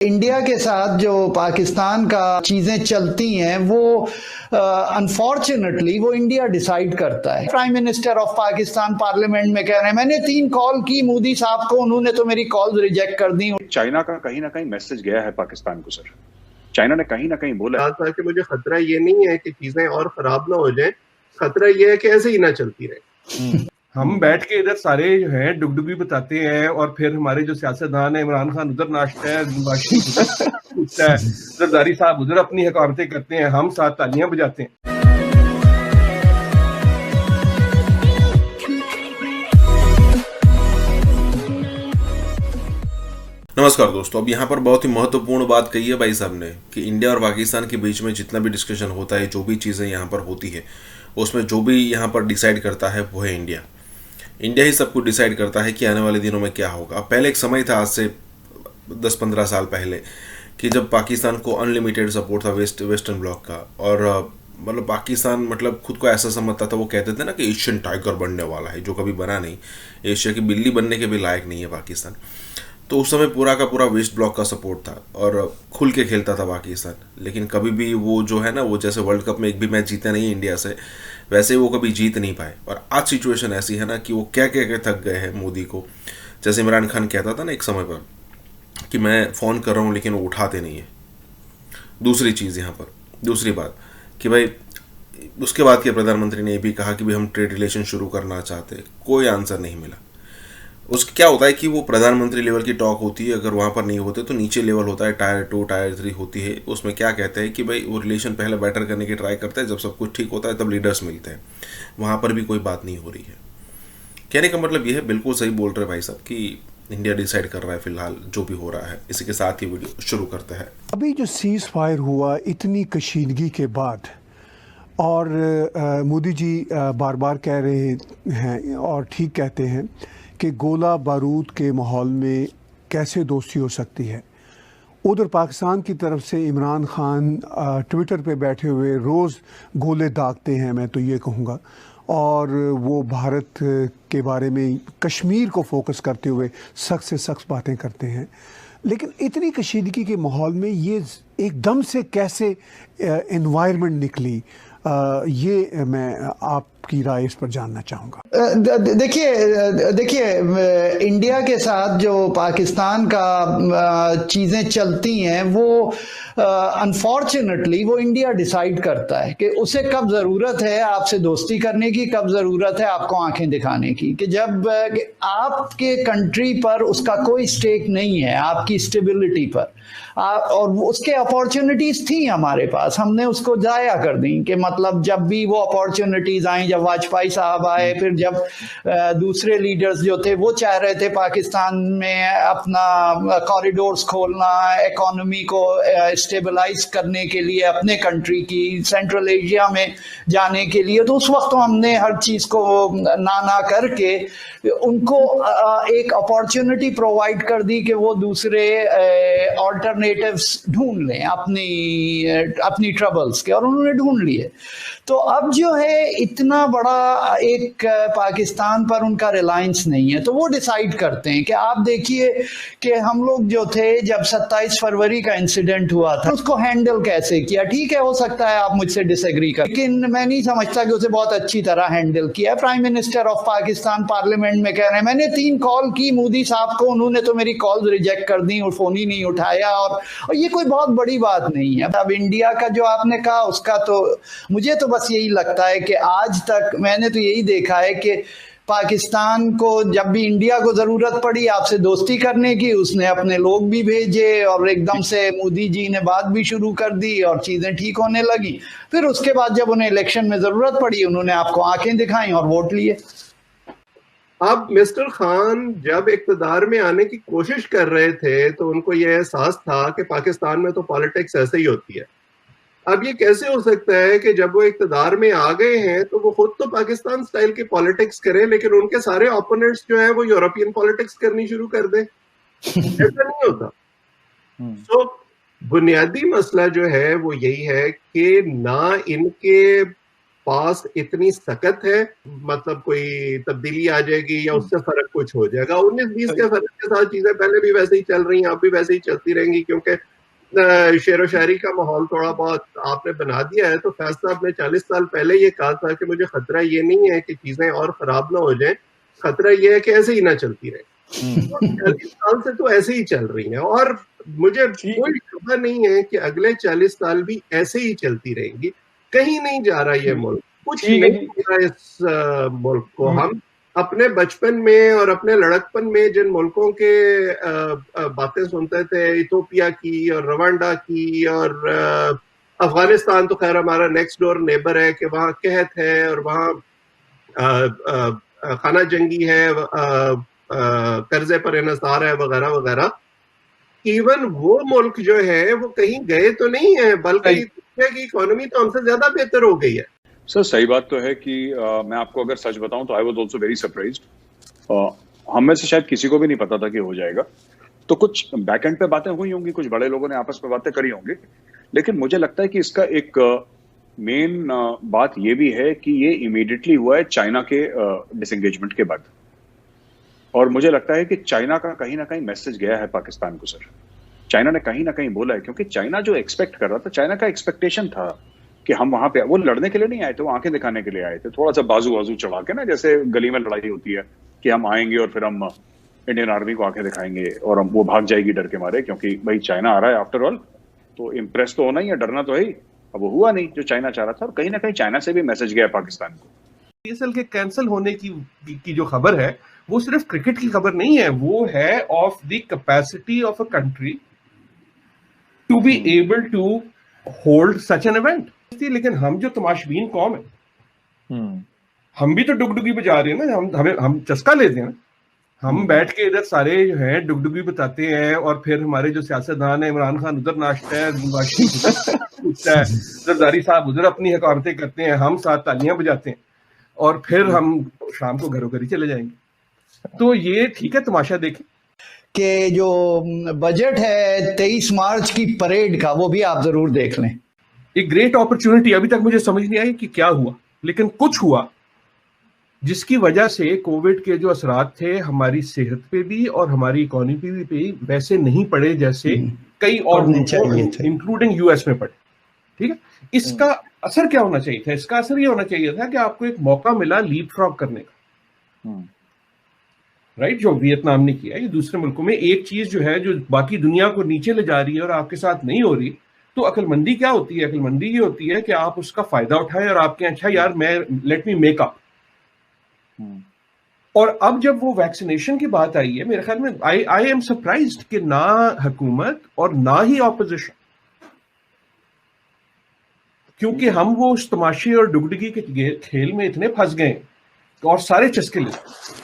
India के साथ जो पाकिस्तान का चीजें चलती हैं वो अनफॉर्चुनेटली वो इंडिया डिसाइड करता है। Prime minister of Pakistan parliament में कह रहे हैं मैंने 3 कॉल की मोदी साहब को, उन्होंने तो मेरी कॉल रिजेक्ट कर दी। चाइना का कहीं ना कहीं मैसेज गया है पाकिस्तान को। सर, चाइना ने कहीं ना कहीं बोला था कि मुझे खतरा ये नहीं है कि चीजें और खराब ना हो जाए, खतरा ये है कि ऐसे ही ना चलती रहे। हम बैठ के इधर सारे जो है डुगडुगी बताते हैं और फिर हमारे जो सियासतदान है, इमरान खान उधर नाचता है, पूछता है, जरदारी साहब उधर अपनी हकामतें करते हैं, हम साथ तालियां बजाते हैं। नमस्कार दोस्तों, अब यहाँ पर बहुत ही महत्वपूर्ण बात कही है भाई साहब ने कि इंडिया और पाकिस्तान के बीच में जितना भी डिस्कशन होता है, जो भी चीज़ें यहाँ पर होती है, उसमें जो भी यहाँ पर डिसाइड करता है वो है इंडिया। इंडिया ही सब कुछ डिसाइड करता है कि आने वाले दिनों में क्या होगा। पहले एक समय था, आज से 10-15 साल पहले, कि जब पाकिस्तान को अनलिमिटेड सपोर्ट था वेस्टर्न ब्लॉक का, और मतलब पाकिस्तान मतलब खुद को ऐसा समझता था, वो कहते थे ना कि एशियन टाइगर बनने वाला है, जो कभी बना नहीं, एशिया की बिल्ली बनने के भी लायक नहीं है पाकिस्तान। तो उस समय पूरा का पूरा वेस्ट ब्लॉक का सपोर्ट था और खुल के खेलता था पाकिस्तान। लेकिन कभी भी वो जो है ना, वो जैसे वर्ल्ड कप में एक भी मैच जीता नहीं इंडिया से, वैसे वो कभी जीत नहीं पाए। और आज सिचुएशन ऐसी है ना कि वो क्या क्या थक गए हैं मोदी को। जैसे इमरान खान कहता था ना एक समय पर कि मैं फ़ोन कर रहा हूँ लेकिन वो उठाते नहीं है। दूसरी चीज़ यहाँ पर, दूसरी बात कि भाई उसके बाद के प्रधानमंत्री ने ये भी कहा कि भाई हम ट्रेड रिलेशन शुरू करना चाहते, कोई आंसर नहीं मिला। उसका क्या होता है कि वो प्रधानमंत्री लेवल की टॉक होती है, अगर वहाँ पर नहीं होते तो नीचे लेवल होता है, टायर 2 टायर 3 होती है। उसमें क्या कहते हैं कि भाई वो रिलेशन पहले बेटर करने की ट्राई करते हैं, जब सब कुछ ठीक होता है तब लीडर्स मिलते हैं। वहाँ पर भी कोई बात नहीं हो रही है। कहने का मतलब ये है, बिल्कुल सही बोल रहे भाई साहब कि इंडिया डिसाइड कर रहा है फिलहाल जो भी हो रहा है। इसी के साथ ही वीडियो शुरू करते हैं। अभी जो सीज फायर हुआ इतनी कशीदगी के बाद, और मोदी जी बार बार कह रहे हैं और ठीक कहते हैं कि गोला बारूद के माहौल में कैसे दोस्ती हो सकती है। उधर पाकिस्तान की तरफ से इमरान खान ट्विटर पे बैठे हुए रोज़ गोले दागते हैं, मैं तो ये कहूँगा, और वो भारत के बारे में कश्मीर को फोकस करते हुए सख्त से सख्त बातें करते हैं। लेकिन इतनी कशीदगी के माहौल में ये एकदम से कैसे एनवायरनमेंट निकली, ये मैं आपकी राय इस पर जानना चाहूँगा। देखिए इंडिया के साथ जो पाकिस्तान का चीज़ें चलती हैं वो अनफॉर्चुनेटली वो इंडिया डिसाइड करता है कि उसे कब ज़रूरत है आपसे दोस्ती करने की, कब ज़रूरत है आपको आंखें दिखाने की। कि जब आपके कंट्री पर उसका कोई स्टेक नहीं है, आपकी स्टेबिलिटी पर, और उसके अपॉर्चुनिटीज़ थी हमारे पास, हमने उसको ज़ाया कर दी। कि मतलब जब भी वो अपॉर्चुनिटीज़ आई, जब वाजपेयी साहब आए, फिर जब दूसरे लीडर्स जो थे वो चाह रहे थे पाकिस्तान में अपना कॉरिडोर्स खोलना, इकोनॉमी को स्टेबलाइज करने के लिए, अपने कंट्री की सेंट्रल एशिया में जाने के लिए, तो उस वक्त तो हमने हर चीज़ को ना करके उनको एक अपॉर्चुनिटी प्रोवाइड कर दी कि वो दूसरे ऑल्टरनेटिव्स ढूंढ लें अपनी ट्रबल्स के, और उन्होंने ढूंढ लिए। तो अब जो है इतना बड़ा एक पाकिस्तान पर उनका रिलायंस नहीं है, तो वो डिसाइड करते हैं कि आप देखिए कि हम लोग जो थे, जब 27 फरवरी का इंसिडेंट हुआ था, उसको हैंडल कैसे किया। ठीक है, हो सकता है आप मुझसे डिसएग्री करें, लेकिन मैं नहीं समझता कि उसे बहुत अच्छी तरह हैंडल किया। Prime minister of Pakistan parliament में कह रहे हैं मैंने 3 कॉल की मोदी साहब को, उन्होंने तो मेरी कॉल रिजेक्ट कर दी और फ़ोन ही नहीं उठाया, और ये कोई बहुत बड़ी बात नहीं है। अब इंडिया का जो आपने कहा उसका, तो मुझे तो बस यही लगता है कि आज तक मैंने तो यही देखा है कि पाकिस्तान को जब भी इंडिया को ज़रूरत पड़ी आपसे दोस्ती करने की, उसने अपने लोग भी भेजे और एकदम से मोदी जी ने बात भी शुरू कर दी और चीज़ें ठीक होने लगी। फिर उसके बाद जब उन्हें इलेक्शन में ज़रूरत पड़ी, उन्होंने आपको आंखें दिखाई और वोट लिए। अब मिस्टर खान जब इक़्तिदार में आने की कोशिश कर रहे थे तो उनको यह एहसास था कि पाकिस्तान में तो पॉलिटिक्स ऐसे ही होती है। अब ये कैसे हो सकता है कि जब वो इक़्तिदार में आ गए हैं तो वो खुद तो पाकिस्तान स्टाइल की पॉलिटिक्स करें, लेकिन उनके सारे ओपोनेंट्स जो है वो यूरोपियन पॉलिटिक्स करनी शुरू कर दें? ऐसा नहीं होता। तो बुनियादी मसला जो है वो यही है कि ना इनके पास इतनी सख्त है, मतलब कोई तब्दीली आ जाएगी या उससे फर्क कुछ हो जाएगा? 19-20 के फर्क के साथ चीजें पहले भी वैसे ही चल रही हैं, अब भी वैसे ही चलती रहेंगी, क्योंकि शेर व शायरी का माहौल थोड़ा बहुत आपने बना दिया है। तो फैज साहब ने 40 साल पहले ये कहा था कि मुझे खतरा ये नहीं है कि चीजें और खराब ना हो जाएं, खतरा ये है कि ऐसे ही ना चलती रहे। 40 साल से तो ऐसे ही चल रही हैं और मुझे कोई शुबा नहीं है कि अगले 40 साल भी ऐसे ही चलती रहेंगी। कहीं नहीं जा रहा ये मुल्क, कुछ नहीं हो रहा इस मुल्क को। हम अपने बचपन में और अपने लड़कपन में जिन मुल्कों के बातें सुनते थे, इथोपिया की और रवांडा की और अफगानिस्तान तो खैर हमारा नेक्स्ट डोर नेबर है कि वहाँ कहत है और वहाँ खाना जंगी है, कर्जे पर इन्हिसार है वगैरह वगैरह। इवन वो मुल्क जो है वो कहीं गए तो नहीं है, बल्कि की इकोनॉमी तो हमसे ज्यादा बेहतर हो गई है। सर सही बात तो है कि मैं आपको अगर सच बताऊं तो I was also very surprised. हम में से शायद किसी को भी नहीं पता था कि हो जाएगा। तो कुछ बैक एंड पे बातें हुई होंगी, कुछ बड़े लोगों ने आपस में बातें करी होंगी, लेकिन मुझे लगता है कि इसका एक मेन बात ये भी है कि ये इमीडिएटली हुआ है चाइना के डिसएंगेजमेंट के बाद। और मुझे लगता है कि चाइना का कहीं ना कहीं मैसेज गया है पाकिस्तान को। सर चाइना ने कहीं ना कहीं बोला है, क्योंकि चाइना जो एक्सपेक्ट कर रहा था, चाइना का एक्सपेक्टेशन था कि हम वहां पे, वो लड़ने के लिए नहीं आए थे, वो आंखें दिखाने के लिए आए थे, थोड़ा सा बाजू चढ़ा के ना, जैसे गली में लड़ाई होती है कि हम आएंगे और फिर हम इंडियन आर्मी को आंखें दिखाएंगे और हम वो भाग जाएगी डर के मारे, क्योंकि भाई चाइना आ रहा है आफ्टर ऑल, तो इम्प्रेस तो होना ही है, डरना तो है ही। अब वो हुआ नहीं जो चाइना चाह रहा था, और कहीं ना कहीं चाइना से भी मैसेज गया पाकिस्तान को। PSL के कैंसिल होने की जो खबर है वो सिर्फ क्रिकेट की खबर नहीं है, वो है of the capacity of a country to be able to hold such an event. लेकिन हम जो तमाशबीन कौम है, हम भी तो डुगडुगी बजा रहे हैं ना, हम चस्का लेते हैं ना। हम बैठ के इधर सारे जो है डुगडुगी बताते हैं और फिर हमारे जो सियासतदान है, इमरान खान उधर नाचता है, जरदारी साहब उधर अपनी हकामतें करते हैं, हम साथ तालियां बजाते हैं और फिर हम शाम को घरों घर ही चले जाएंगे। तो ये ठीक है, तमाशा देखें कि जो बजट है 23 मार्च की परेड का, वो भी आप जरूर देख लें। एक ग्रेट अपॉर्चुनिटी। अभी तक मुझे समझ नहीं आई कि क्या हुआ, लेकिन कुछ हुआ जिसकी वजह से कोविड के जो असरात थे हमारी सेहत पे भी और हमारी इकोनॉमी पे भी वैसे नहीं पड़े जैसे कई और इंक्लूडिंग यूएस में पड़े। ठीक है, इसका असर क्या होना चाहिए था? इसका असर ये होना चाहिए था कि आपको एक मौका मिला लीप फ्रॉग करने का, राइट, जो वियतनाम ने किया। ये दूसरे मुल्कों में एक चीज जो है जो बाकी दुनिया को नीचे ले जा रही है और आपके साथ नहीं हो रही, तो अक्लमंदी क्या होती है? अक्लमंदी ये होती है कि आप उसका फायदा उठाएं और आपके अच्छा यार मैं लेट मी मेक अप। और अब जब वो वैक्सीनेशन की बात आई है, मेरे ख्याल में आई एम सरप्राइज्ड कि ना हुकूमत और ना ही ऑपोजिशन, क्योंकि हम वो उस तमाशे और डुगडुगी के खेल में इतने फंस गए और सारे चस्के ले